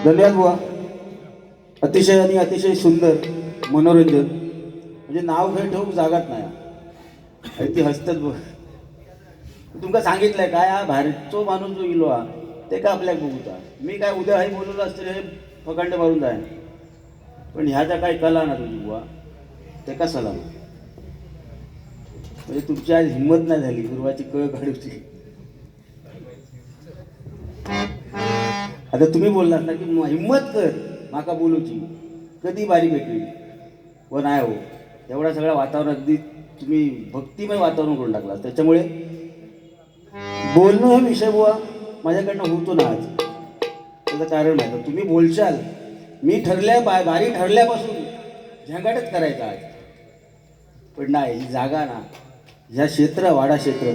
धन्यवाद बुवा. अतिशय आणि अतिशय सुंदर मनोरंजन. म्हणजे नाव काही ठेवून जागात नाही आणि ती हसतात बघ. तुमका सांगितलंय काय हा बाहेरचो माणूस जो इलो हा ते का आपल्याक बघूता. मी काय उद्या हाही बोलवलं असतं हे फकांडे मारून जाय. पण ह्या ज्या काही कला ना तुझी बुवा ते का सलाम. म्हणजे तुमची आज हिंमत नाही झाली गुरुवाची कळ काढूची. आता तुम्ही बोललात ना की हिंमत कर माका बोलूची कधी बारी भेटली व नाही हो. एवढा सगळा वातावरण अगदी तुम्ही भक्तिमय वातावरण करून टाकला. त्याच्यामुळे बोलणं हा विषय बुवा माझ्याकडनं होतो ना आज. त्याचं कारण माहिती तुम्ही बोलशाल मी बारी ठरल्यापासून झंगाटच करायचा आज. पण नाही ही जागा ना ह्या क्षेत्र वाडा क्षेत्र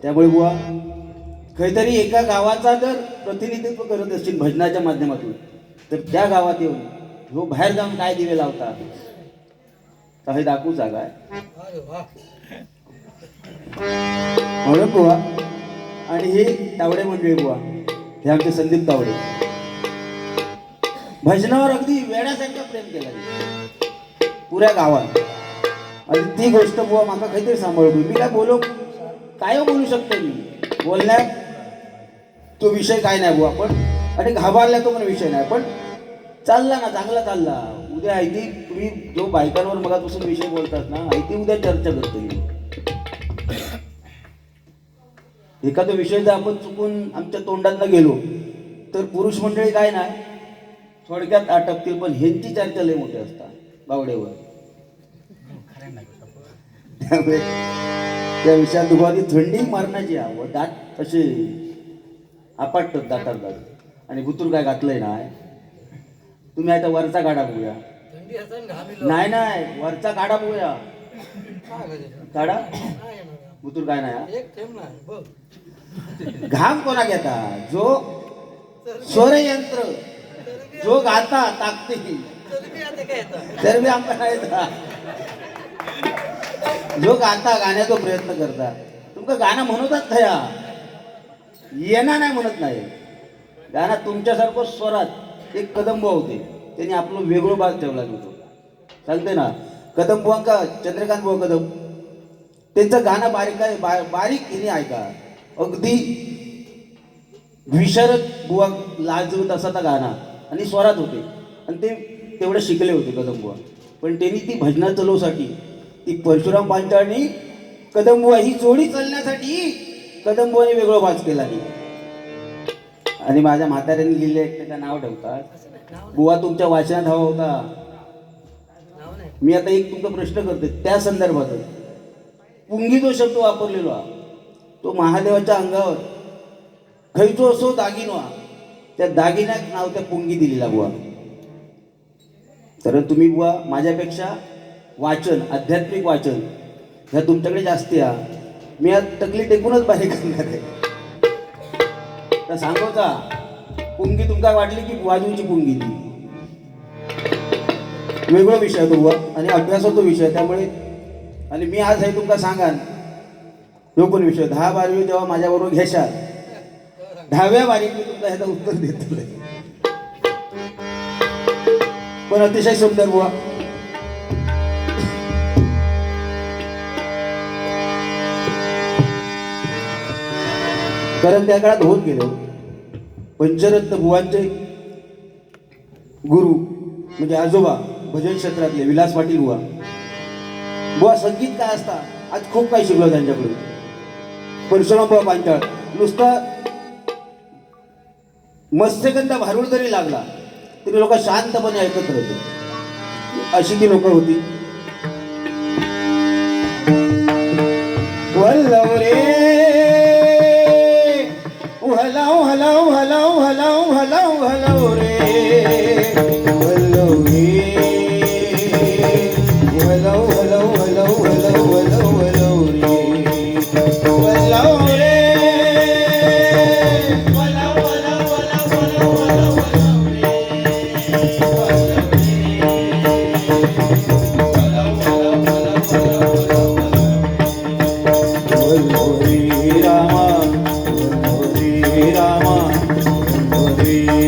त्यामुळे बुवा काहीतरी एका गावाचा जर प्रतिनिधित्व करत असतील भजनाच्या माध्यमातून तर त्या गावात येऊन हो बाहेर जाऊन काय दिवे लावता तर हे दाखवू जागा आहे म्हणून बुवा. आणि हे तावडे मंडळी बुवा हे आमचे संदीप तावडे भजनावर अगदी वेड्यासारखा प्रेम केला पुऱ्या गावात. आणि ती गोष्ट बुवा माका काहीतरी सांभाळतो. मी काय बोलू शकतो मी बोलण्यात तो विषय काय नाही बुवा. पण आणि घाबरल्या तो पण विषय नाही. पण चालला ना चांगला चालला. उद्या आयती तुम्ही जो बायकांवर मगापासून विषय बोलतात ना आयती उद्या चर्चा करतो. एखादा विषय जर आपण चुकून आमच्या तोंडातनं गेलो तर पुरुष मंडळी काय नाही थोडक्यात आटपतील. पण ह्यांची चर्चा लय मोठी असतात बावडेवर. त्यामुळे त्या विषयात दुपारी थंडी मारण्याची व दात असे आपटतात दातात दात. आणि भुतूर काय घातलंय ना तुम्ही आता वरचा गाडा बघूया. नाही वरचा गाडा बघूया. गाडा भुतूर काय नाही घाम कोणा घेता जो स्वरयंत्र जो गाता ताकते तर मी आमका नाही जो गाता गाण्याचा प्रयत्न करता तुमका गाणं म्हणतच खया येणार नाही म्हणत नाही. गाणं तुमच्यासारखं स्वरात एक कदंब होते त्यांनी आपलं वेगळं भाग ठेवला होतो सांगते ना. कदम बुवांका चंद्रकांत बुवा कदम त्यांचं गाणं बारीक आहे बारीक हिने ऐका अगदी विशारद बुवा लाजवत असा त्या गाणं आणि स्वरात होते. आणि ते तेवढे शिकले होते कदम बुवा. पण त्यांनी ती भजना चलवसाठी ती परशुराम पांचाळनी कदम बुवा ही जोडी चालण्यासाठी कदम बुवाने वेगळं वाच केला नाही. आणि माझ्या म्हाताऱ्यांनी लिहिले त्याचं नाव ठेवतात बुवा तुमच्या वाचनात हवा होता. मी आता एक तुमचा प्रश्न करते त्या संदर्भात. पुंगी जो शब्द वापरलेला तो महादेवाच्या अंगावर खैचो असो दागिनो त्या दागिन्यात नाव त्या पुंगी दिलेला बुवा. तर तुम्ही बुवा माझ्यापेक्षा वाचन आध्यात्मिक वाचन ह्या तुमच्याकडे जास्त या. मी आज टकली टेकूनच बाहेर करणार आहे. तर सांगोचा पुंगी तुमका वाटली की वाजूची पुंगी ती वेगळा विषय तो बुवा आणि अभ्यासाचा विषय. त्यामुळे आणि मी आज हे तुमका सांगान तो पण विषय 10-12 जेव्हा माझ्याबरोबर घेशाल 10व्या वारीत मी तुमका ह्याचं उत्तर देतो. पण अतिशय सुंदर बुवा. कारण त्या काळात होत गेलो पंचरत्न बुवांचे गुरु म्हणजे आजोबा भजन क्षेत्रातले विलास पाटील बुवा. बुवा संगीत काय असता आज खूप काही शिकलो त्यांच्याकडून. परशुराम बुवा पांचाळ नुसता मत्स्यगंधा भारूड जरी लागला तरी लोक शांतपणे ऐकत राहतो. अशी ती लोक होती. वल्लव रे हलाव हलाव हलाव हलाव हलाव हलाव रे वल्लव रे हलाव हलाव हलाव हलाव हलाव हलाव रे वल्लव रे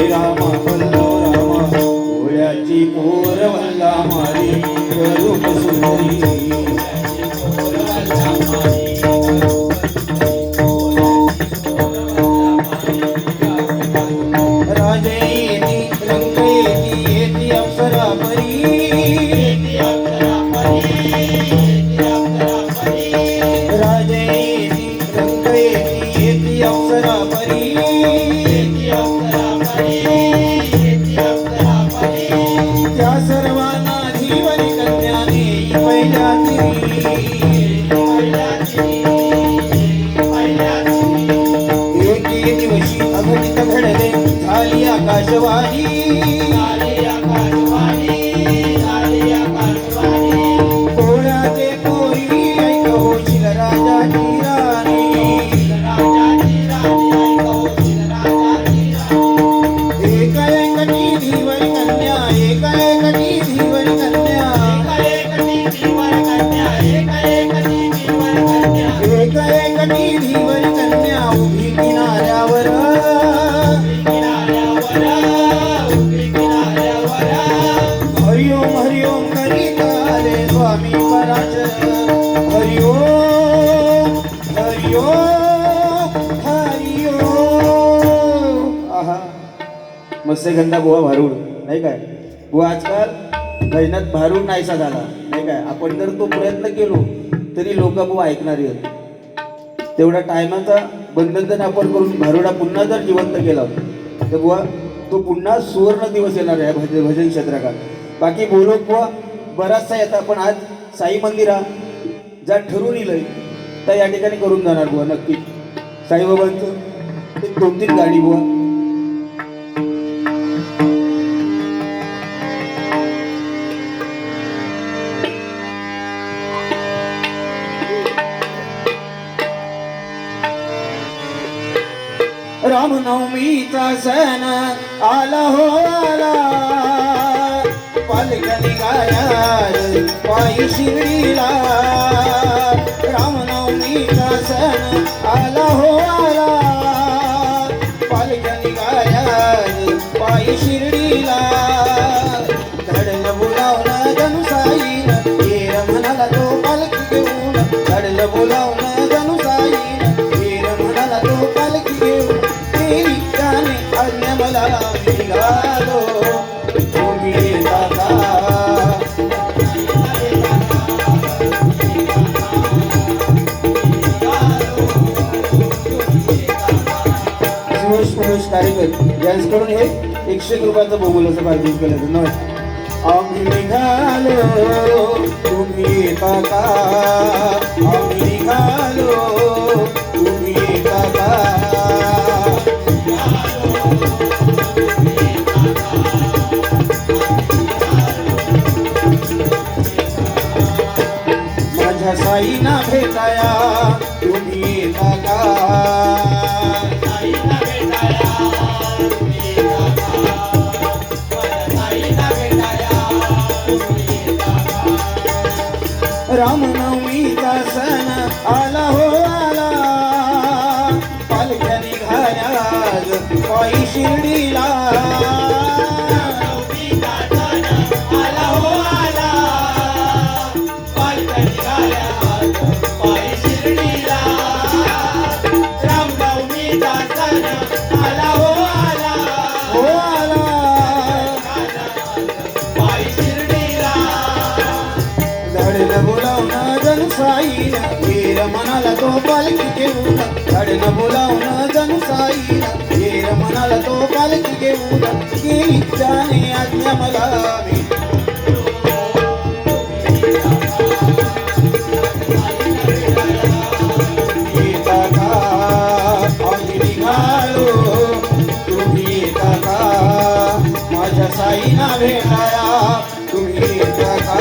रामा झाली आकाशवाणी कोणाचे कोरी ऐकवशील राजाची राणी एका एकटी धीवर कन्या एका एकटी धीवर कन्या एका एकटी धीवर कन्या उभी किनाऱ्यावर हरिओम हरिओम करीत आले स्वामी पराशर हरिओम हरिओम हरिओम आहा मत्स्यगंधा बुवा भारूड नाही काय बुवा आजकाल भजनात भारूड नाहीसा झाला नाही काय आपण जर तो प्रयत्न केलो तरी लोक बुवा ऐकणारी आहेत तेवढ्या टायमाचा बंधन जर आपण करून भारुडा पुन्हा जर जिवंत केला तर बुवा तो पुन्हा सुवर्ण दिवस येणार आहे भजन क्षेत्रात बाकी बोलत बुवा बराचसा येतात पण आज साई मंदिरा ज्या ठरून येईल त्या या ठिकाणी करून जाणार बुवा नक्की साईबाबांचं एक 2-3 गाडी बुवा रामनवमीचा सण आला हो आला पालख्या निघाल्या पायी शिर्डीला रामनवमीचा सण आला हो आला पालख्या निघाल्या पायी शिर्डीला धडलं बोलावलं जनुसाईन हेर म्हणाला तो पालखी घेऊन धडलं बोलावलं जनुसाईन हेर म्हणाला तो पालखी घेऊन मला निघालो तुम्ही येता कार्यक्रम यांच्याकडून हे 101 रुपयाचं बोगुलाचं पार्टी केलं धन्यवाद आम्ही निघालो तुम्ही येता का आम्ही निघालो तुम्ही येता का माझ्या साईना भेटाया तुम्ही येता का रामनवमीचा सण आला हो आला पालख्या निघाल्या पायी शिर्डीला साईन हेर म्हणाला तो पालखी घेऊन गाडीनं बोलावून जनुसाईन हेर म्हणाला तो पालखी घेऊन गेली त्याने आज्ञा मला येता का आम्ही निघालो तुम्ही येता का माझ्या साईना भेटाया तुम्ही येता का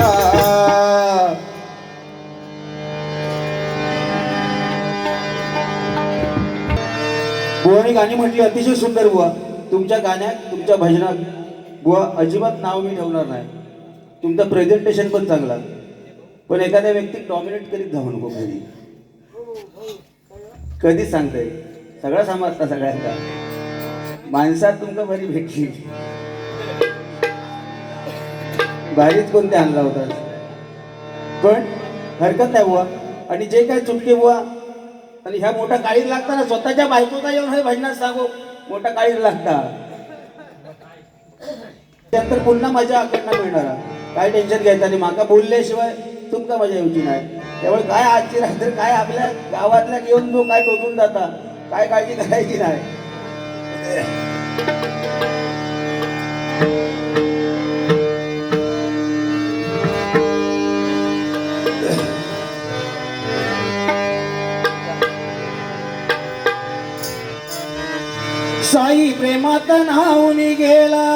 बुवाने गाणी म्हटली अतिशय सुंदर बुवा तुमच्या गाण्यात तुमच्या भजनात बुवा अजिबात नाव मी ठेवणार नाही तुमचं प्रेझेंटेशन पण चांगला पण एखाद्या व्यक्ती डॉमिनेट करीत जाऊ नको घरी कधीच सांगताय सगळं समजता सगळ्यांना माणसात तुमका बरी भेटली बारीच कोणते आणला होता पण हरकत नाही बुवा आणि जे काय चुटके बुवा आणि ह्या मोठा काळीज लागता ना स्वतःच्या बायकोचा येऊन हे भजनात सांगू मोठा काळीज लागता त्यानंतर पुन्हा मजा आकडनं मिळणार काय टेन्शन घ्यायचं आणि माका बोलल्याशिवाय तुमका मजा येऊची नाही त्यामुळे काय आजची रात्र काय आपल्या गावातल्या घेऊन जो काय टोचून जाता काय काळजी करायची नाही साई प्रेमात न्हाऊन गेला,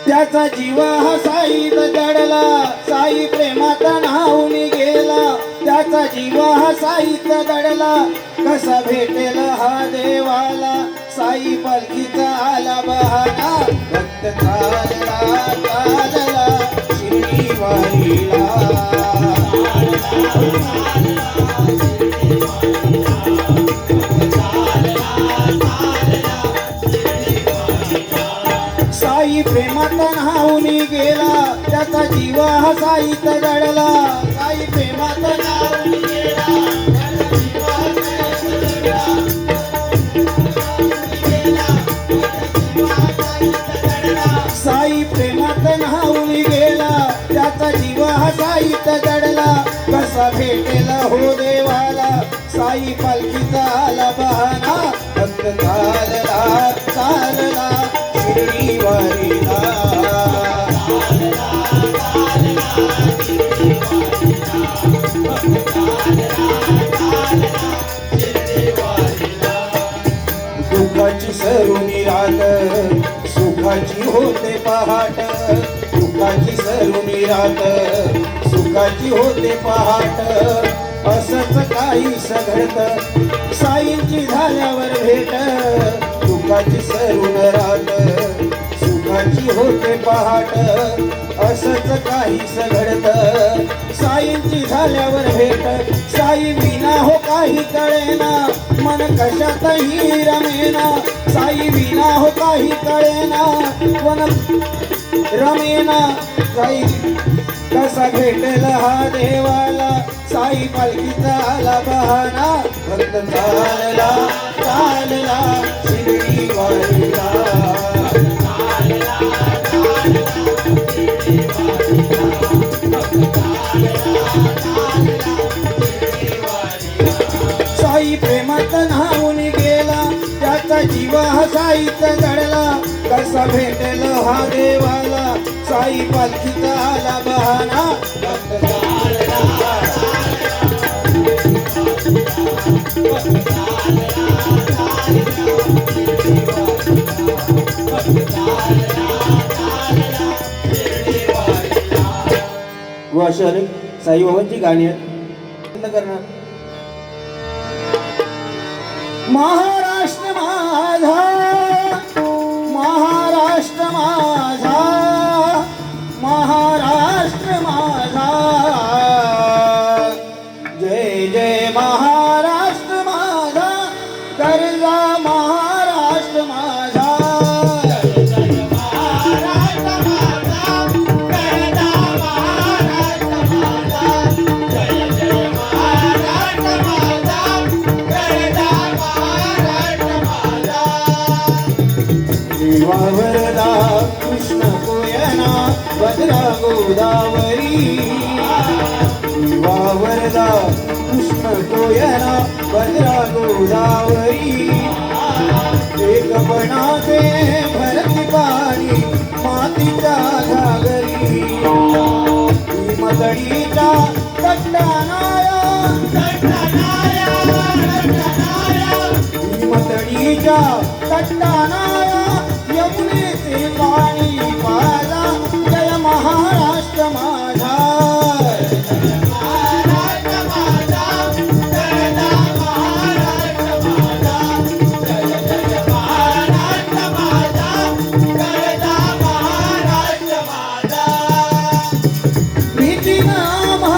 त्याचा जीव हा साईत दडला. साई प्रेमात न्हाऊन गेला, त्याचा जीव हा साईत दडला. कसा भेटेल हा देवाला, साई पालखीचा आला बहाना. भक्त चालला चालला शिर्डी वारीला. साई प्रेमात न्हाऊन गेला, त्याचा जीव हा साईत दडला. साई प्रेमात न्हाऊन गेला, त्याचा जीव हा साईत दडला. साई प्रेमात न्हाऊन गेला, त्याचा जीव हा साईत दडला. कसा भेटेल हो देवाला, साई पालखीचा आला बहाना. भक्त चालला चालला शिर्डी वारीला. दुःखाची सरुणी रात, सुखाची होते पहाट. दुःखाची सरुणी रात, सुखाची होते पहाट. असंच काहीस घडत साईंची झाल्यावर भेट. दुःखाची सरुण रात, सुखाची होते पहाट. असंच काहीस घडत साईंची झाल्यावर भेट. साई विना हो काही कळेना, मन कशातही रमेना. साई विना हो काही कळेना, मन रमेना. साई कसा भेटेल हा देवाला, साई पालखीचा आला बहाना. भक्त चालला चालला शिर्डी वारीला. साई प्रेमात न्हाऊन गेला, त्याचा जीव हा साईत दडला. कसा भेटेल हा देवाला, साई पालखीचा आला बहाना. भक्त चालला व अशी अनेक साईबाबांची गाणी आहेत करणार. महाराष्ट्र माझा, महाराष्ट्र माझा, महाराष्ट्र माझा. जय जय महाराष्ट्र माझा, गरजा महाराष्ट्र माझा. जय जय महाराष्ट्र माझा, गरजा महाराष्ट्र माझा. जय जय महाराष्ट्र माझा, गरजा महाराष्ट्र माझा. वावरला कृष्ण कोयना भद्रा गोदावरी. वावरला कृष्ण कोयना भद्रा गोदावरी. एक बनाते भरती पाणी मातीच्या घागरी. मदळीच्या कट्टानाया मदळीच्या कट्टानाया यमुनेचे पाणी पाजा. जय महाराष्ट्र माझा, महाराष्ट्र माझा, गरजा महाराष्ट्र माझा. जय जय महाराष्ट्र माझा, गरजा महाराष्ट्र माझा. भीती नामा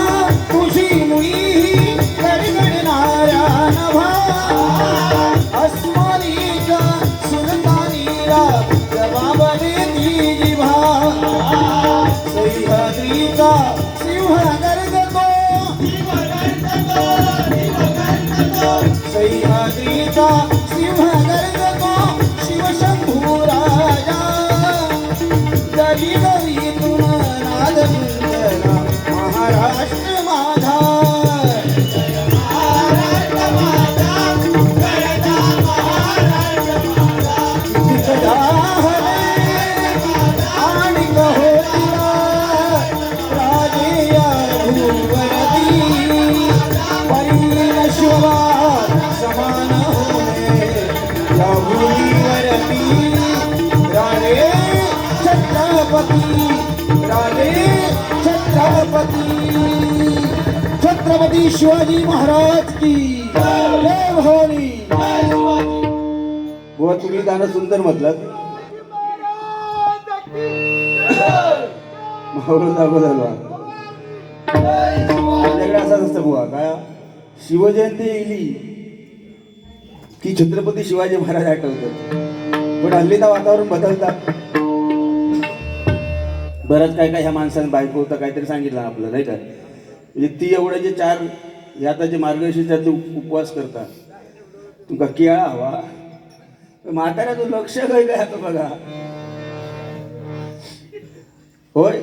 तुझी मुळी गडगडणाऱ्या नभा. अस्मानीच्या सुलतानीला जबाब देती या भूमीवरती राजे छत्रपती, राजे छत्रपती, छत्रपती शिवाजी महाराज की जय भवानी. बुवा तुम्ही गाणं सुंदर म्हटलं. मावळ दाखव झालो आपल्याकडे असंच असतं बुवा. काय शिवजयंती येईली की छत्रपती शिवाजी महाराज आठवतात. पण हल्लीचं वातावरण बदलतात. बरंच काय काय ह्या माणसाने बायको होतं काहीतरी सांगितलं आपलं नाही का. म्हणजे ती एवढे जे 4 आता जे मार्गशीर्षाचे उपवास करतात तुमका केळा हवा म्हातारा तू लक्ष काय काय आता बघा. होय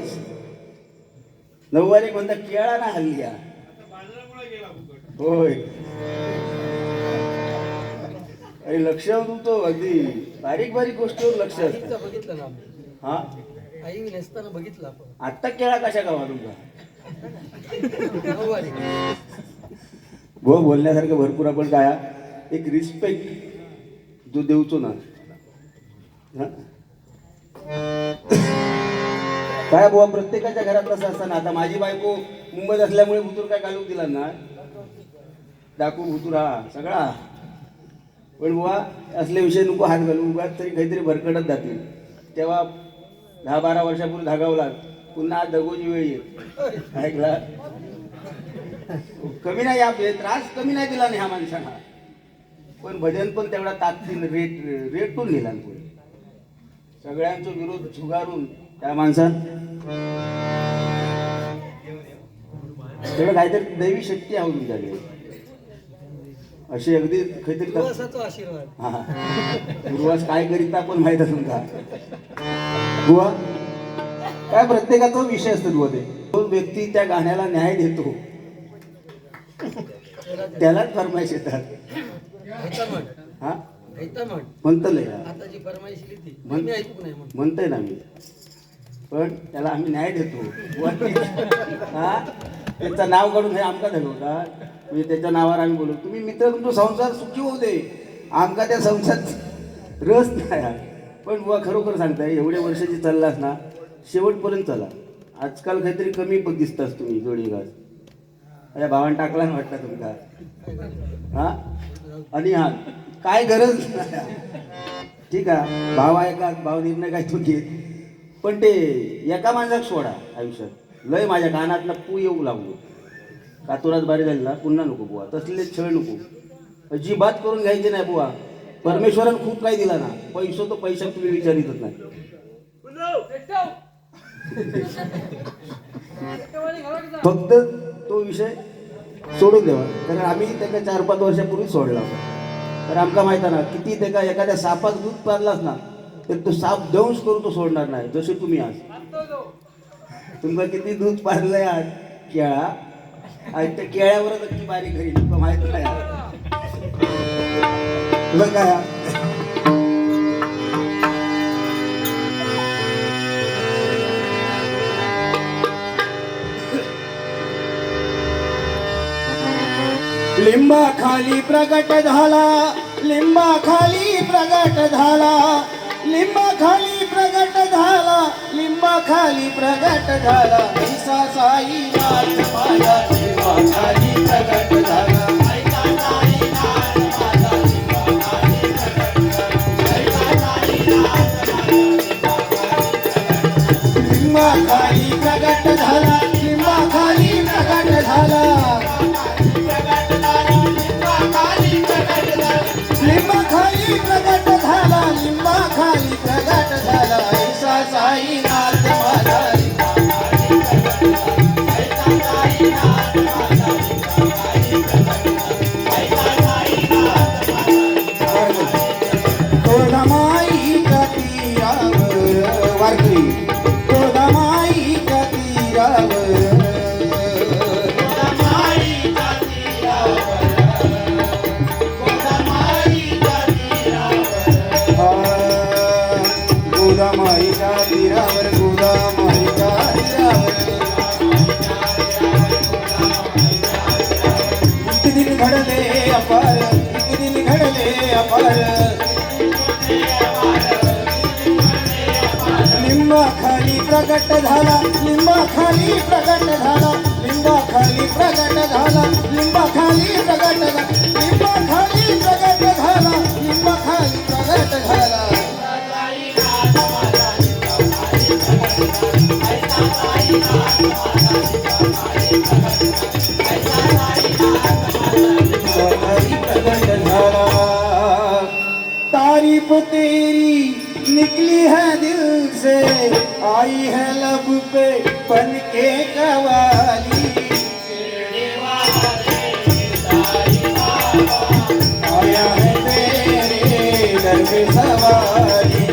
नऊवारी कोणता केळा ना हल्ली होय. अरे लक्ष तुमचं अगदी बारीक बारीक गोष्टीवर लक्ष असतं. बघितलं ना हा आई नेसताना बघितलं आपण. आत्ता केळा कशा गावा तुमचा नऊवारी. हो बोलण्यासारखं भरपूर. आपण काय एक रिस्पेक्ट जो देऊचो ना हा? काय बुवा प्रत्येकाच्या घरात असं असतं ना. आता माझी बायको मुंबईत असल्यामुळे भुतूर काय घालून दिला ना डाकू भुतूर हा सगळा. पण बुवा असले विषय नको हात घालू उगाच तरी काहीतरी भरकटत जातील. तेव्हा 10-12 वर्षापूर्वी धागावला पुन्हा दगोची वेळ येत ऐकला. कमी नाही आपले त्रास कमी नाही दिला नाही ह्या माणसाला. पण भजन पण तेवढा ताकदीनं रेटून नेला पुढे. सगळ्यांचा विरोध झुगारून त्या माणसात तेवढं काहीतरी दैवी शक्ती आहे तुमच्याकडे अशी अगदी काहीतरी. प्रवासाचा आशीर्वाद. हा पूर्वास काय करीता पण माहित असून का बुवा काय प्रत्येकाचा विषय असतो बुवा. ते तो व्यक्ती त्या गाण्याला न्याय देतो त्यालाच फरमाईश येतात. हा म्हणतं लय आता जी फरमाईश लिहिली मी ऐकू नाही म्हणून म्हणतंय ना मी. पण त्याला आम्ही न्याय देतो. हा त्याचं नाव काढून हे आमका धरू का म्हणजे त्याच्या नावावर आम्ही बोलू. तुम्ही मित्र तुमचा संसार सुखी होऊ दे आमका त्या संसारात रस नाही. पण बुवा खरोखर सांगताय एवढ्या वर्षाची चाललास ना शेवटपर्यंत चला. आजकाल काहीतरी कमी पण दिसतास तुम्ही जोडी घास. अरे भावान टाकला ना वाटतं तुमका हा. आणि हा काय गरज नाही. ठीक आहे भाव आहे का भाव निर्णय काय तो घेत. पण ते एका माणसाक सोडा आयुष्यात लय माझ्या कानातला पू येऊ लागलो. कातुरात बारी झाली ना पुन्हा नको बुवा. तसले छळ नको अजिबात करून घ्यायचे नाही बुवा. परमेश्वरानं खूप काही दिला ना. पैसो तो पैशात तुम्ही विचारितच नाही. फक्त तो विषय सोडून द्यावा. कारण आम्ही त्याला 4-5 वर्षापूर्वी सोडला होता. तर आमका माहिती ना किती त्याला एखाद्या सापात दूध पारलास ना तर तो साप दंश करून तो सोडणार नाही. जसे तुम्ही आज तुमका किती दूध पारलंय आज केळा आणि त्या केळ्यावरच अगदी बारीक घरी तुला माहित नाही तुला काय. लिंबा खाली प्रगट झाला, लिंबा खाली प्रगट झाला, लिंबा खाली प्रगट झाला, लिंबा खाली प्रगट झाला. ऐसा साई नाथ माझा लिंबा खाली प्रगट झाला. ऐसा साई नाथ माझा लिंबा खाली प्रगट झाला. लिंबा खाली प्रगट झाला, लिंबा खाली प्रगट झाला, लिंबा खाली प्रगट झाला. ऐसा साई नाथ माझा लिंबा खाली प्रगट झाला. ऐसा साई नाथ माझा लिंबा खाली प्रगट झाला. ऐसा साई नाथ माझा. गोदामाईच्या तीरावर वारकरी, गोदामाईच्या तीरावर, गोदामाईच्या तीरावर, गोदामाईच्या तीरावर एक दिन घडले अपार, एक दिन घडले अपार. प्रगट झाला लिंबाखाली प्रगट झाला लिंबाखाली प्रगट झाला लिंबाखाली प्रगट झाला लिंबाखाली प्रगट झाला लिंबाखाली प्रगट झाला प्रगट झाला तारीफ तेरी निकली है दिल से आई है लब पे बन के कवाली आया है तेरे दर पे सवारी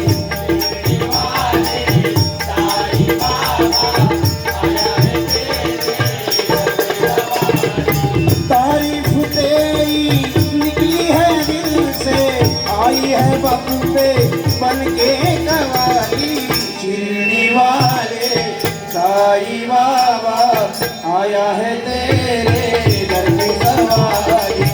तारीफ तेरी निकली है दिल से आई है बापू पे बन के कवाली शिरडी वाले साई बाबा आया है तेरे दर पे सवारी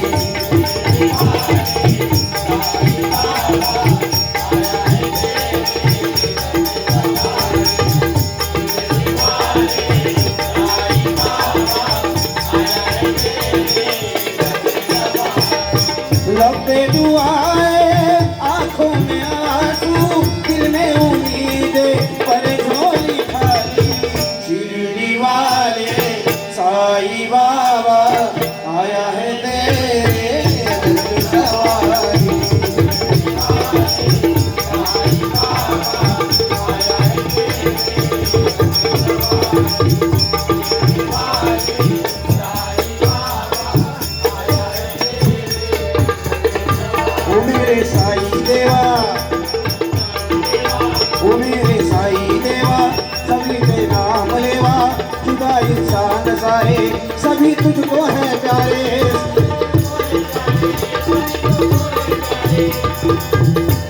लबे दुआएं आंखों में आंसू दिल में उम्मीदें पर झोली खाली शिरडी वाले साई बाबा आया है तेरे दर पे सवारी ओ मेरे साई देवा ओ मेरे साई देवा सभी पे नाम लेवा जुदा इंसान सारे सभी तुझको है प्यारे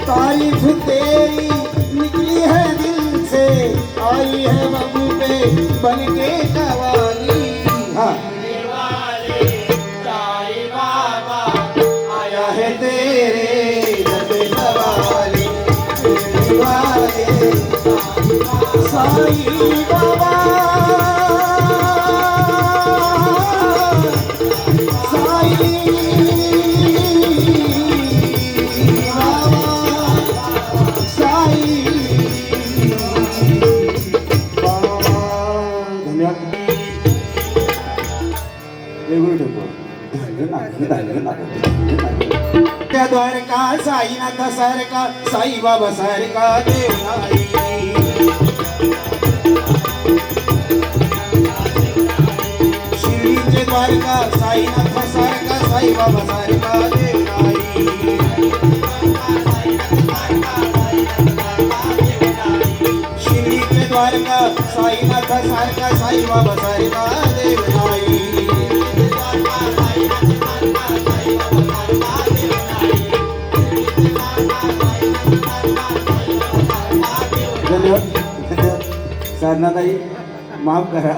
तारीफ तेरी निकली है दिल से आई है बाबू पे बन के कवाली हाँ आया है तेरे दर पे सवारी शिरडी वाले साई बाबा साई बाबा साई बाबा धन्यवाद त्या द्वारका साईनाथ सारखा साई बाबा सारखा देव नाही शिर्डीचे द्वारका साईनाथ सारखा साई बाबा सारखा देव नाही शिर्डीचे द्वारका साईनाथ सारखा साई बाबा सारखा देव नाही साधनाताई माफ करा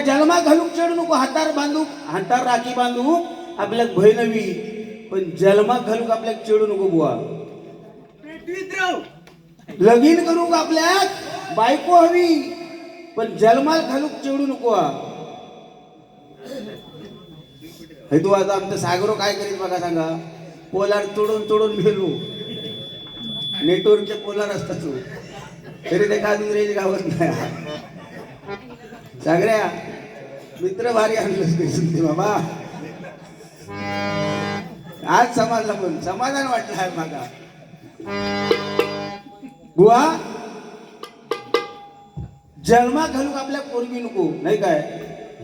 जन्मा घालूक चढू नको हातार बांधू हातार राखी बांधू आपल्याक भय नवी पण जन्माक घालूक आपल्याक चढू नको बुवा लगीन करूक आपल्याक बायको हवी पण जन्माल घालूक चढू नको हे तू आता आमचं सागरो काय करीत बघा सांगा पोलार तोडून तोडून गेलो नेटवर्कचे पोलार असतात तू तरी ते का रेंज गावत नाही सागऱ्या मित्र भारी आणलं बाबा आज समाजला पण समाधान वाटलं आहे मागा बुवा जन्मा घालूक आपल्या पोरगी नको नाही काय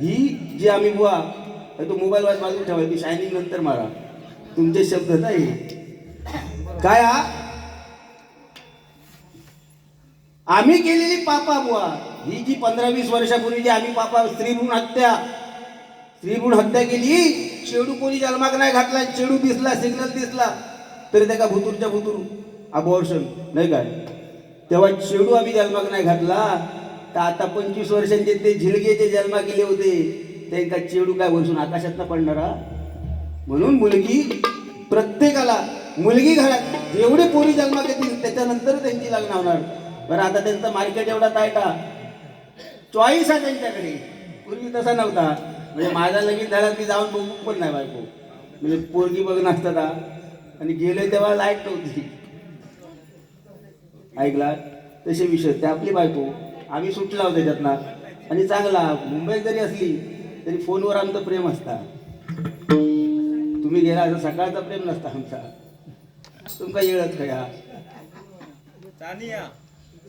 ही जी आम्ही बुवा तो मोबाईल वाज बाजूला ठेवायची शायनिंग नंतर मारा तुमचे शब्द नाही काय हा आम्ही केलेली पापा बुवा ही जी 15-20 वर्षापूर्वी जी आम्ही पापा स्त्रीभ्रूण हत्या केली चेडू कोणी जन्माक नाही घातला चेडू दिसला सिग्नल दिसला तरी त्या भुतूरच्या भुतूर अबॉर्शन नाही काय तेव्हा चेडू आम्ही जन्माक नाही घातला तर आता 25 वर्षांचे ते झिलगेचे जन्मा केले होते त्यांना चेडू काय वरसून आकाशात पडणारा म्हणून मुलगी प्रत्येकाला मुलगी घरात एवढे पोरी जन्माक येतील त्याच्यानंतर त्यांची लग्न होणार बरं आता त्यांचं मार्केट एवढा टाईट चॉईस आहे त्यांच्याकडे. पूर्वी तसा नव्हता. म्हणजे माझा लगीन झाला मी जाऊन बघू पण नाही बायको. म्हणजे पोरगी बघणं असतं ना आणि गेले तेव्हा लाईट नव्हती. ऐकला तसे विषय. ते आपली बायको आम्ही सुटला होतो त्याच्यातनं. आणि चांगला मुंबईत जरी असली तरी फोनवर आमचं प्रेम असता. तुम्ही गेला असं सकाळचा प्रेम नसता आमचा. तुमका येळच खया.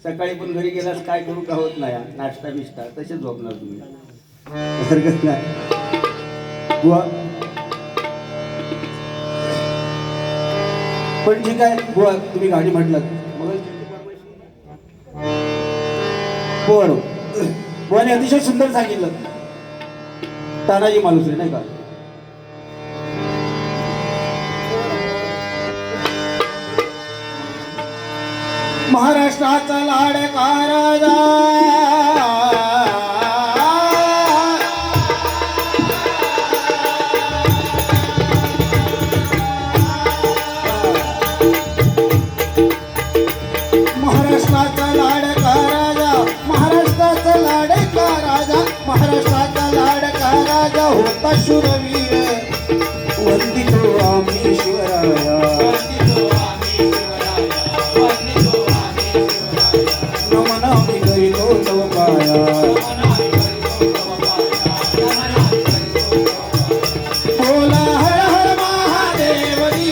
सकाळी पण घरी गेलास काय करू का होत नाही. नाश्ता बिष्टा तसेच झोपणार तुम्ही. हरकत नाही बुवा. पण ठीक आहे बुवा, तुम्ही गाडी म्हटलं मग बरं. बुवाने अतिशय सुंदर सांगितलं. तानाजी मालुसरे नाही का. महाराष्ट्राचा लाडका राजा महाराष्ट्राचा लाडका राजा महाराष्ट्राचा लाडका राजा महाराष्ट्राचा लाडका राजा होता शूरवीर वंदितो आम्ही शिवराया नमन आम्ही करीतो तव पाया बोला हर हर महादेवनी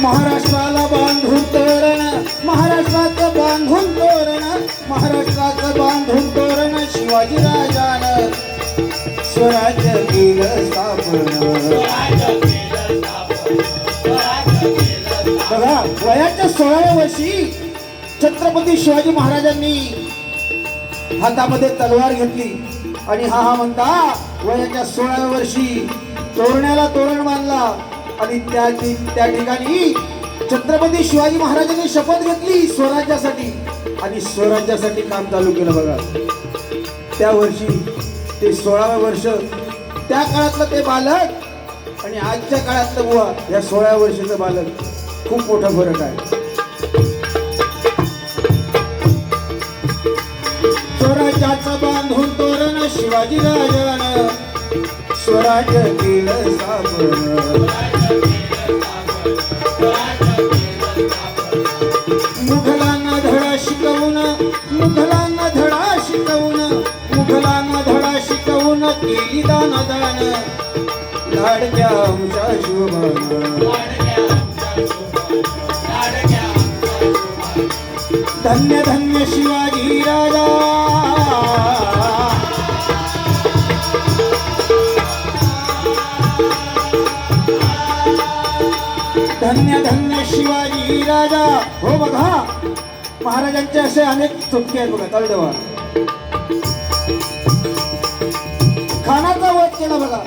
महाराष्ट्राला बांधून तोरण महाराष्ट्राचं बांधून तोरण महाराष्ट्राचं बांधून तोरण शिवाजी राजानं स्वराज्य केलं स्थापन. बघा वयाच्या 16व्या वर्षी छत्रपती शिवाजी महाराजांनी हातामध्ये तलवार घेतली आणि हा म्हणता वयाच्या 16व्या वर्षी तोरण्याला तोरण बांधला. आणि त्या ठिकाणी छत्रपती शिवाजी महाराजांनी शपथ घेतली स्वराज्यासाठी आणि स्वराज्यासाठी काम चालू केलं. बघा त्या वर्षी ते 16व्या वर्ष त्या काळातलं ते बालक आणि आजच्या काळातलं बुवा या 16व्या वर्षाचं बालक खूप मोठा फरक आहे. स्वराज्याचं बांधून तोरण शिवाजी राजानं स्वराज्य केलं स्थापन. मुघलांना धडा शिकवून मुघलांना धडा शिकवून मुघलांना धडा शिकवून केली दानदान लाडक्या आमच्या शिवबानं. धन्य धन्य शिवाजी राजा धन्य धन्य शिवाजी राजा. हो बघा महाराजांचे असे अनेक चुटके आहेत बघा. तळदेवा खानाचा वध केला बघा.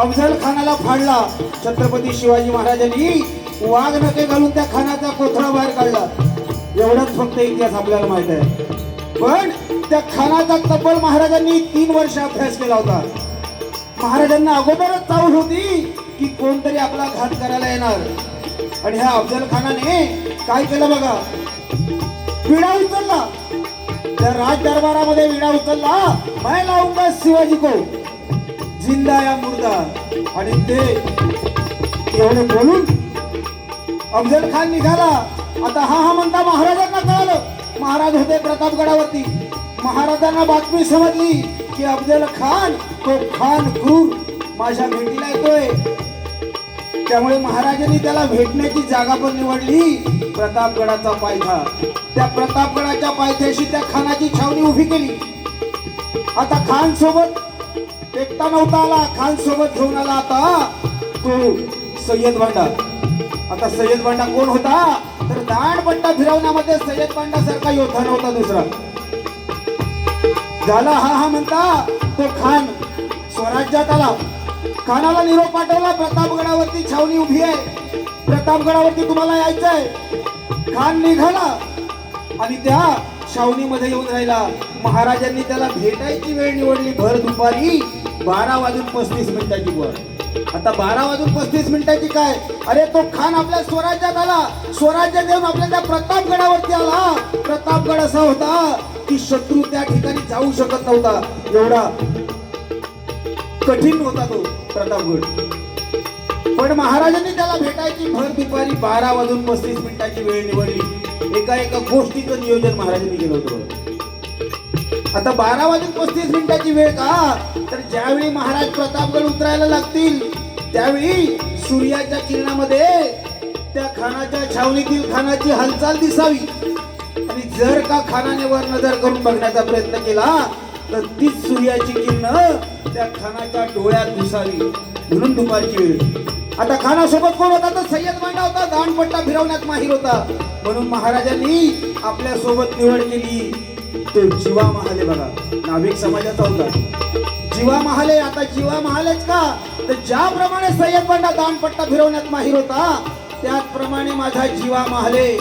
अफजल खानाला फाडला. छत्रपती शिवाजी महाराजांनी वाघ नखे घालून त्या खानाचा कोथळा बाहेर काढला. एवढाच फक्त इतिहास आपल्याला माहित आहे. पण त्या खानाचा तब्बल महाराजांनी 3 वर्ष अभ्यास केला होता. महाराजांना अगोदरच चावल होती की कोणतरी आपला घात करायला येणार. आणि ह्या अफजल खानाने काय केलं बघा. विडा उचलला. त्या राज दरबारामध्ये विडा उचलला. मैं लावूंगा शिवाजी को जिंदा या मुर्दा. आणि ते एवढं बोलून अफजल खान निघाला. आता हा म्हणता महाराजांना कळालं. महाराज होते प्रतापगडावरती. महाराजांना बातमी समजली की अफजल खान तो खान क्रूर माझ्या भेटीला येतोय. त्यामुळे महाराजांनी त्याला भेटण्याची जागा पण निवडली प्रतापगडाचा पायथा. त्या प्रतापगडाच्या पायथ्याशी त्या खानाची छावणी उभी केली. आता खान सोबत एकटा नव्हता आला. खान सोबत घेऊन आला आता तो सय्यद बांडा. आता सय्यद बांडा कोण होता तर दांडपट्टा फिरवण्यामध्ये सय्यद बांडा सारखा योद्धा नव्हता दुसरा. झाला हा म्हणता तो खान स्वराज्यात आला. खानाला निरोप पाठवला प्रतापगडावरती छावणी उभी आहे. प्रतापगडावरती तुम्हाला यायचंय. खान निघाला आणि त्या छावणीमध्ये येऊन राहिला. महाराजांनी त्याला भेटायची वेळ निवडली भर दुपारी. 12:35 वर. आता 12:35 काय, अरे तो खान आपल्या स्वराज्यात आला, स्वराज्य देऊन आपल्या त्या प्रतापगडावरती आला. प्रतापगड असा होता की शत्रू त्या ठिकाणी जाऊ शकत नव्हता, एवढा कठीण होता तो प्रतापगड. पण महाराजांनी त्याला भेटायची भर दुपारी 12:35 वेळ निवडली. एका गोष्टीचं नियोजन महाराजांनी केलं होतं. आता 12:35 वेळ का, तर ज्यावेळी महाराज प्रतापगड उतरायला लागतील त्यावेळी सूर्याच्या किरणामध्ये त्या खानाच्या छावणीतील खानाची हालचाल दिसावी. आणि जर का खानाने वर नजर करून बघण्याचा प्रयत्न केला तर तीच सूर्याची किरण त्या खानाच्या डोळ्यात घुसावी, म्हणून दुपारची वेळ. आता खानासोबत कोण होता, तर सय्यद बांडा होता, दांडपट्टा फिरवण्यात माहीर होता. म्हणून महाराजांनी आपल्या सोबत निवड केली तो जीवा महाले. बघा, नाभिक समाजाचा होता जीवा महाले. आता जीवा महालेच का, तर ज्याप्रमाणे सय्यद बांडा दांडपट्टा फिरवण्यात माहीर होता त्याचप्रमाणे माझा जीवा महाले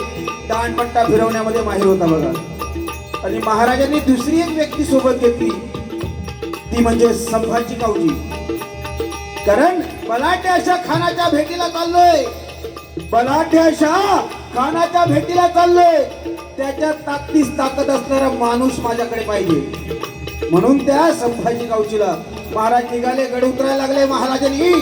दांडपट्टा फिरवण्यामध्ये माहीर होता. बघा, आणि महाराजांनी दुसरी एक व्यक्ती सोबत घेतली, ती म्हणजे संभाजी गावजी. कारण बलाढ्य अशा खानाच्या भेटीला चाललोय, बलाढ्य अशा खानाच्या भेटीला चाललोय, त्याच्यात ताकद असणारा माणूस माझ्याकडे पाहिजे. म्हणून त्या संभाजी गावचीला महाराज निघाले, गड उतरायला लागले. महाराजांनी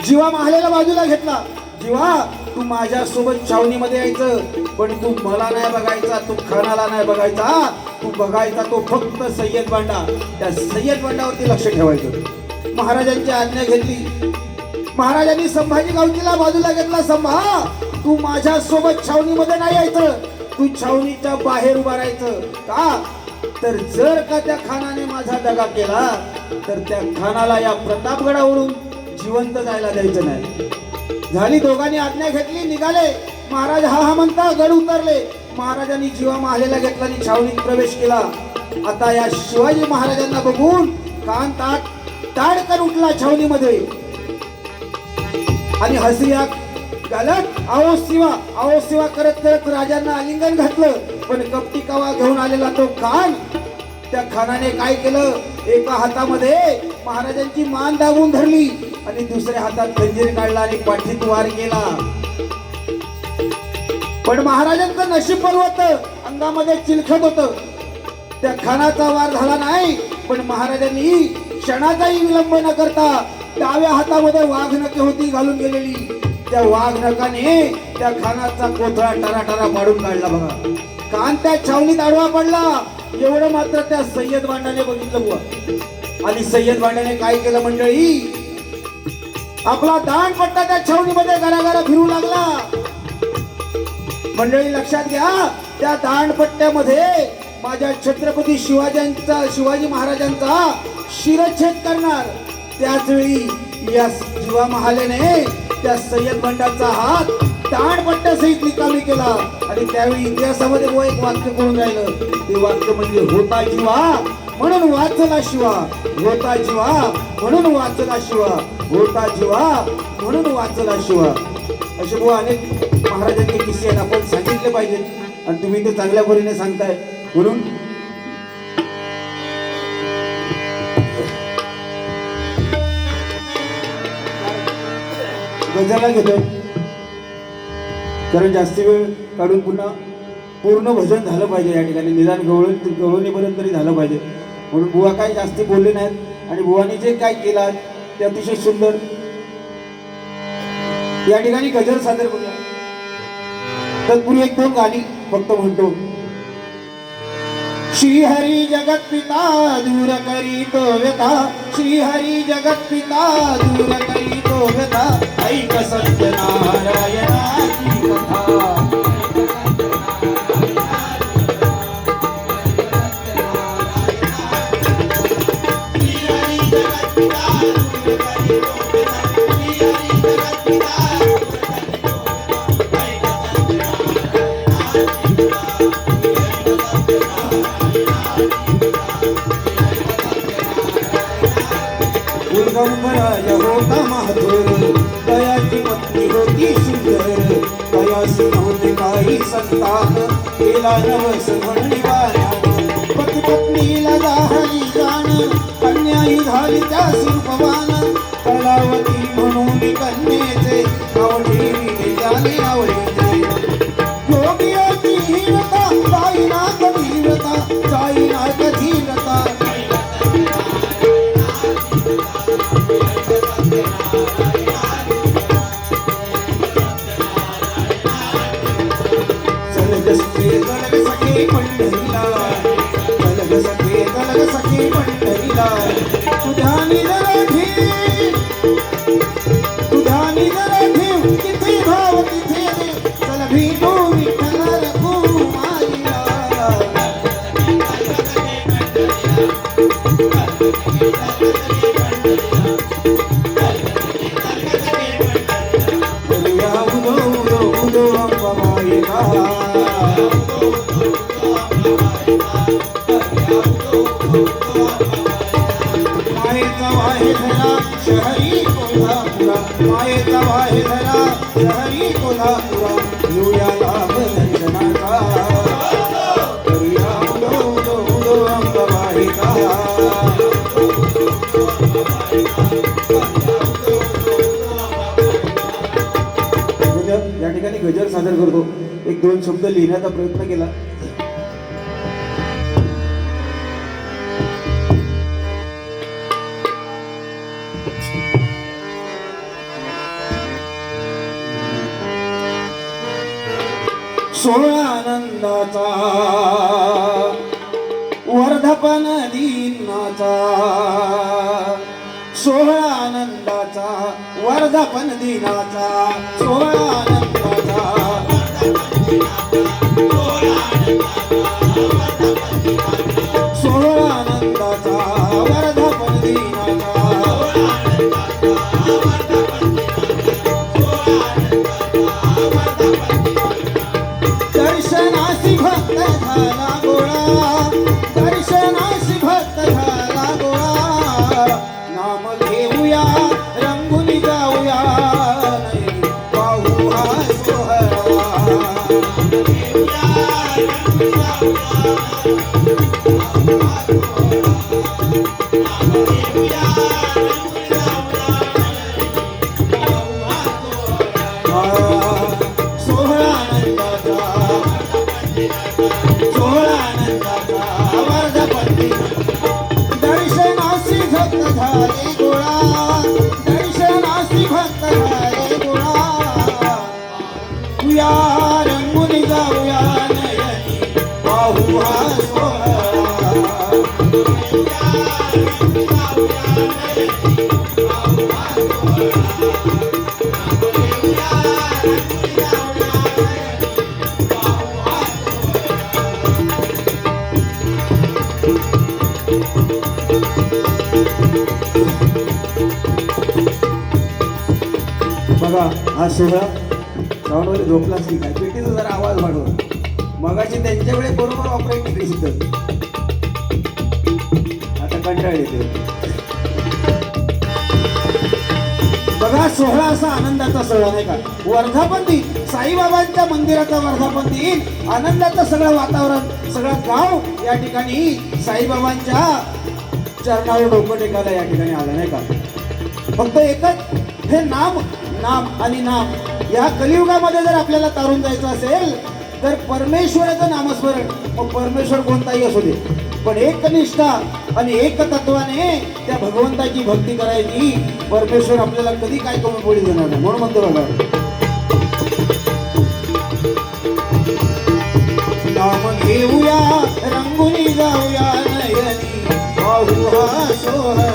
जीवा महालेला बाजूला घेतला. जीवा, तू माझ्या सोबत छावणीमध्ये यायचं, पण तू मला नाही बघायचा, तू खानाला नाही बघायचा, तू बघायचा तो फक्त सय्यद बांडा. त्या सय्यद बांडावरती लक्ष ठेवायचं. महाराजांची आज्ञा घेतली. महाराजांनी संभाजी गावचीला बाजूला घेतला. संभा, तू माझ्या सोबत छावणीमध्ये नाही यायचं, तू छावणीच्या बाहेर उभा राहायचं. का, तर जर का त्या खानाने माझा दगा केला तर त्या खानाला या प्रतापगडावरून जिवंत जायला द्यायचं नाही. झाली, दोघांनी आज्ञा घेतली, निघाले. महाराज हा म्हणता गड उतरले. महाराजांनी जीवा महालेला घेतला आणि छावणीत प्रवेश केला. आता या शिवाजी महाराजांना बघून कान ताडकन उठला छावणीमध्ये आणि हसरिया घालत आओ शिवा करत करत राजांना आलिंगन घातलं. पण कपटी कवा घेऊन आलेला तो खान, त्या खानाने काय केलं, एका हातामध्ये महाराजांची मान दाबून धरली आणि दुसऱ्या हातात खंजीर काढला आणि पाठीत वार केला. पण महाराजांचं नशीब पण होतं, अंगामध्ये चिलखत होतं. त्या खानाचा वार झाला नाही, पण महाराजांनी क्षणाचाही विलंब न करता डाव्या हातामध्ये वाघनखे होती घालून गेलेली, त्या वाघनखाने त्या खानाचा कोथळा टराटरा पाडून काढला. बघा, कान त्या छावणीत आडवा पडला. एवढं मात्र त्या सय्यद बांडाने बघितलं बुवा. आणि सय्यद बांडाने काय केलं मंडळी, आपला दांडपट्टा त्या छावणीमध्ये गरागरा फिरू लागला. मंडळी लक्षात घ्या, त्या दांडपट्ट्यामध्ये माझ्या छत्रपती शिवाजी महाराजांचा शिरच्छेद करणार. त्याच वेळी या जीवा महालेने त्या सय्यद बांडाचा हात दांडपट्ट्यासहित निकामी केला. आणि त्यावेळी इतिहासामध्ये एक वाक्य करून राहिलं, ते वाक्य म्हणजे होता जीवा म्हणून वाचला शिवा, होता जीवा म्हणून वाचला शिवा, होता जीवा म्हणून वाचला शिवा. असे बुवा अनेक महाराजांचे किस्से आहेत, आपण सांगितले पाहिजेत आणि तुम्ही ते चांगल्या परीने सांगताय. म्हणून गजाला घेतोय, कारण जास्त वेळ काढून पुन्हा पूर्ण भजन झालं पाहिजे या ठिकाणी, निदान गवळणीपर्यंत तरी झालं पाहिजे. म्हणून बुवा काही जास्ती बोलले नाहीत आणि बुवानी जे काय केलं ते अतिशय सुंदर. या ठिकाणी गजल सादर करूया. तत्पूर्वी एक दोन गाणी फक्त म्हणतो. श्रीहरी जगत पिता दूर करी तो व्यथा, श्रीहरी जगत पिता दूर करी तो व्यथा, ऐक सत्यनारायणाची कथा. दिगंबराय होता महाथोर, दयाची पत्नी होती सुंदर, दयासी नव्हते काही संतान, केला नवस म्हणून वाऱ्यानं, पती पत्नीला जाहली जाण, कन्याही झाली त्या रूपवान कलावती म्हणून कन्येचे नाव ठेविले त्याने आवडीचे योगियाची हीनता जाईना कधीरता जाईना कधीरता चलग सखे पंढरीला चलग सखे पंढरीला तुझ्या निजर ठेव तिथे भाव तिथे दे चल भेटू विठ्ठल रघुमाईला करूया उदो उदो उदो अंबाबाईला मायेचा वाहे धरा शहरी कोल्हापुरा मायेचा वाहे धरा शहरी कोल्हापुरा येऊया लाभ दर्शनाचा करूया उदो उदो उदो अंबाबाईला या ठिकाणी गजर सादर करतो एक दोन शब्द लिहिण्याचा प्रयत्न केला सोहळा आनंदाचा वर्धापन दिनाचा सोहळा आनंदाचा वर्धापन दिनाचा सोहळा आनंदाचा सोहळा आनंदाचा वर्धापन दिनाचा दर्शनासी भक्त झाला गोळा दर्शनासी भक्त झाला गोळा नाम घेऊया रंगून जाऊया नाही पाहू हा सोहळा सोहळा आनंदाचा सोहळा आनंदाचा वर्धापन दर्शनासी भक्त झाले गोळा दर्शनासी भक्त झाले गोळा तुया रंगून जाऊया नयनी पाहू हा सोहळा बघा हा सोहळा साऊंडवर झोपलाच की काय पेटीचा जरा आवाज वाढवा मगाशी त्यांच्याकडे बरोबर ऑपरेट केली सुद्धा आता कंटाळ येते बघा सोहळा असा आनंदाचा सोहळा नाही का वर्धापन दिन साईबाबांच्या मंदिराचा वर्धापन दिन आनंदाचं सगळं वातावरण सगळं गाव या ठिकाणी साईबाबांच्या चरणावर डोकं टेकायला या ठिकाणी आलं नाही का फक्त एकच हे नाम नाम आणि नाम या कलियुगामध्ये जर आपल्याला तारून जायचं असेल तर परमेश्वराचं नामस्मरण मग परमेश्वर कोणताही असू दे पण एकनिष्ठा आणि एक तत्वाने त्या भगवंताची भक्ती करायची परमेश्वर आपल्याला कधी काय कमी पडी देणार नाही म्हणून म्हणतो बघा नाम घेऊया रंगुनी जाऊया नयनी पाहू हा सोहळा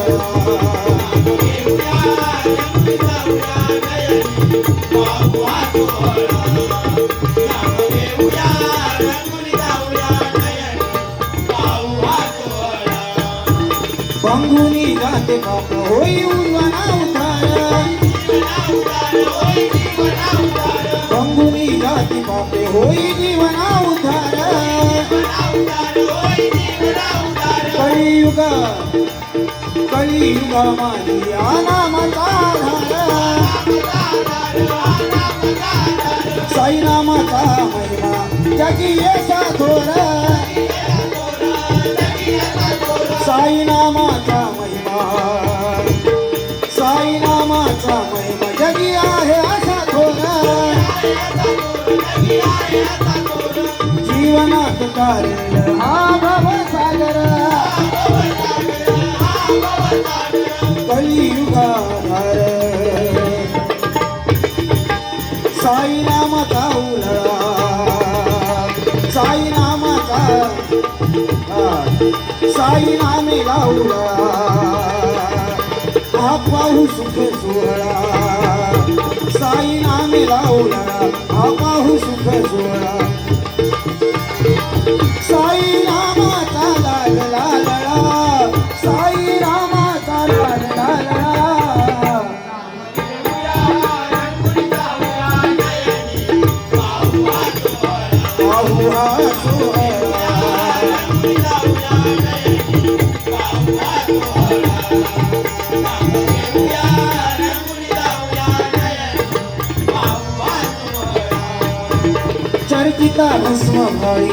बंगुनी जाते पाप होई उन्वना उधार बंगुनी जाती पापे होई जीवना उधार कलियुगा माझी नामाचा आधार साई नामाचा महिमा जगी येसा थोर साई नामाचा महिमा जीवनात तारेल हा भवसागर कलियुगाधार साई नामाचा उलळा साई नामाचा साई नामे लावला हा पाहू सुख सोहळा साई नामे लावला हा पाहू सुख सोहळा साई नामाचा लागला लळा साई नामाचा लागला लळा पाहू हा सोहळा चर्चिता भस्म भाई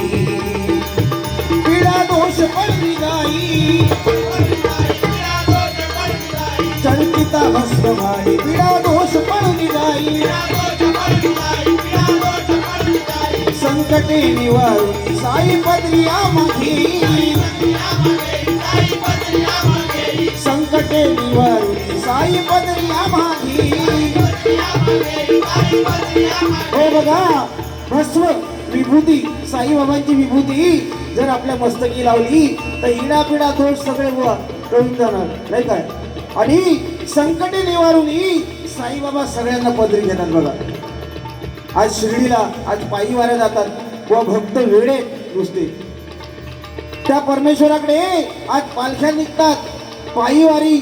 पीडा दोष पडली जाई चर्चिता भस्म भाई पीडा दोष पडली जाई संकटे निवारून साई पदरिया मागे संकटे निवारून साई पदरिया मागे हो बघा भस्म विभूती साईबाबांची विभूती जर आपल्या मस्तकी लावली तर इडा पिडा दोष सगळे बुवा कळून जाणार नाही काय आणि संकटे निवारून साईबाबा सगळ्यांना पदरी घेतात बघा आज शिर्डीला आज पायी वाऱ्या जातात व भक्त वेडे नुसते त्या परमेश्वराकडे आज पालख्या निघतात पायी वारी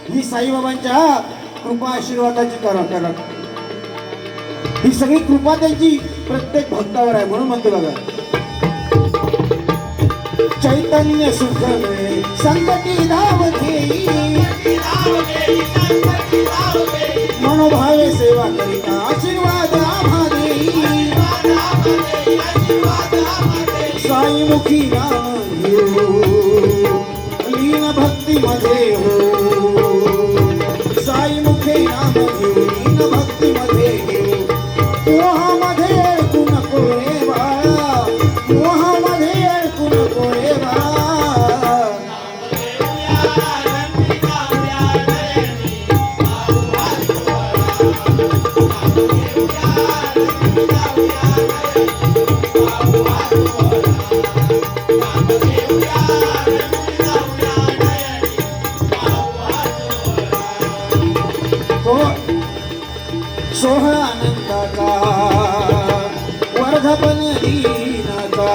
ही साईबाबांच्या कृपा आशीर्वादाची करा ही सगळी कृपा त्यांची प्रत्येक भक्तावर आहे म्हणून म्हणतो बघा चैतन्य सुख मिळे संकटी धाव घेई मनोभावे सेवा करिता आशीर्वाद आम्हा देई साईमुखी नाम घेऊ लीन भक्ती मध्ये हो साईमुखी नाम घेऊ लीन भक्ती मध्ये घेऊ मोहामध्ये अडकू नको रे बाळा मोहामध्ये अडकू नको रे बाळा सोहळा आनंदाचा वर्धपन दीनाचा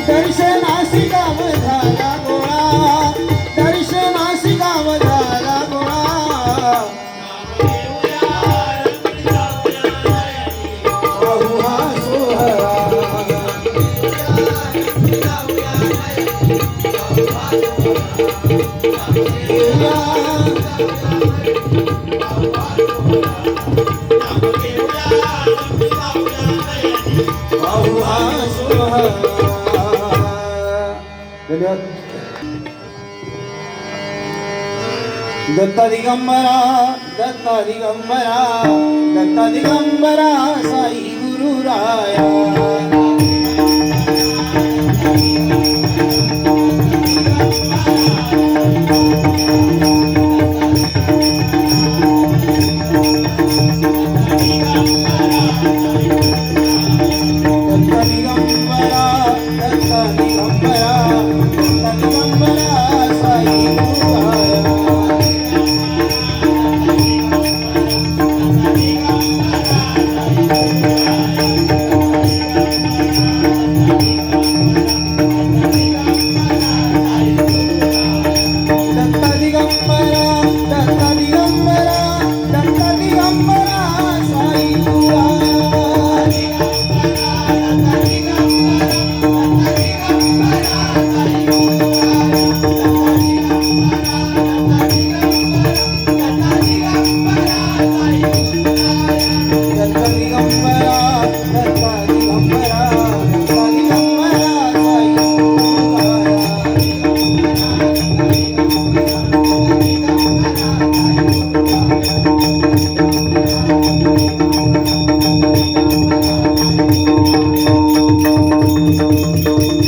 दर्शनासी गाव झाला गोळा दर्शनासी गाव झाला गोळा पाहू हा सोहळा दत्ता दिगंबरा दत्ता दिगंबरा दत्ता दिगंबरा साई गुरु राया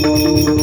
रे